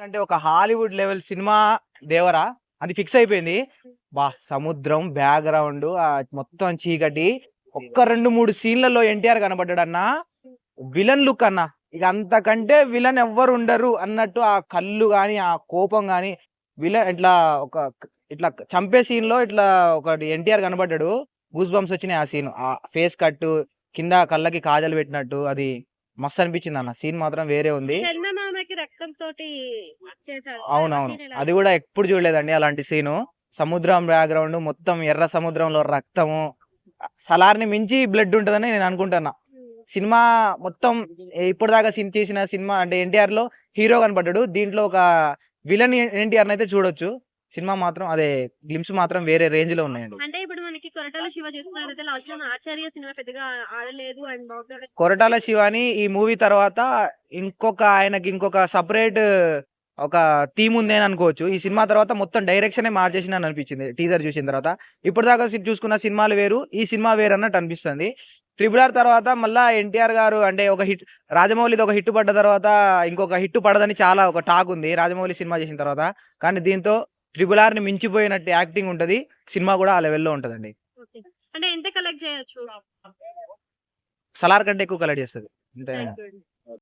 అంటే ఒక Hollywood level cinema Devara అది ఫిక్స్ అయిపోయింది. సముద్రం బ్యాక్గ్రౌండ్ మొత్తం చీకటి ఒక్క 2-3 సీన్లలో ఎన్టీఆర్ కనబడ్డాడు అన్న. విలన్ లుక్ అన్న. ఇక అంతకంటే విలన్ ఎవ్వరు ఉండరు అన్నట్టు ఆ కళ్ళు గాని ఆ కోపం గాని విలన్ ఇట్లా చంపే సీన్ లో ఇట్లా ఒకటి ఎన్టీఆర్ కనబడ్డాడు. గూస్ బంప్స్ వచ్చినాయి ఆ సీన్. ఆ ఫేస్ కట్ కింద కళ్ళకి కాజలు పెట్టినట్టు అది మస్తు అనిపించింది అన్న. సీన్ మాత్రం వేరే ఉంది. అవునవును, అది కూడా ఎప్పుడు చూడలేదండి అలాంటి సీను. సముద్రం బ్యాక్గ్రౌండ్ మొత్తం ఎర్ర సముద్రంలో రక్తము సలార్ని మించి బ్లడ్ ఉంటదని నేను అనుకుంటున్నా. సినిమా మొత్తం ఇప్పటిదాకా చేసిన సినిమా అంటే ఎన్టీఆర్ లో హీరో కనపడ్డాడు. దీంట్లో ఒక విలన్ ఎన్టీఆర్ అయితే చూడొచ్చు. సినిమా మాత్రం అదే గ్లిమ్స్ మాత్రం వేరే రేంజ్ లో ఉన్నాయండి. అంటే ఇప్పుడు మనకి కొరటాల శివ చూసుకున్నట్లయితే లాస్ట్ లో ఆచార్య సినిమా పెద్దగా ఆడలేదు అండ్ బాక్స్ కొరటాల శివాని ఈ మూవీ తర్వాత ఆయనకి ఇంకొక సపరేట్ ఒక థీమ్ ఉంది అని అనుకోవచ్చు. ఈ సినిమా తర్వాత మొత్తం డైరెక్షన్ మార్చేసిన అనిపించింది టీజర్ చూసిన తర్వాత. ఇప్పటిదాకా చూసుకున్న సినిమాలు వేరు, ఈ సినిమా వేరు అన్నట్టు అనిపిస్తుంది. RRR తర్వాత మళ్ళా ఎన్టీఆర్ గారు అంటే ఒక హిట్, రాజమౌళిది ఒక హిట్ పడ్డ తర్వాత ఇంకొక హిట్ పడదని చాలా ఒక టాక్ ఉంది రాజమౌళి సినిమా చేసిన తర్వాత. కానీ దీంతో RRR ని మించిపోయినట్టు యాక్టింగ్ ఉంటది. సినిమా కూడా ఆ లెవెల్లో ఉంటదండి. అంటే ఎంత కలెక్ట్ చేయొచ్చు? సలార్ కంటే ఎక్కువ కలెక్ట్ చేస్తుంది. అంతే.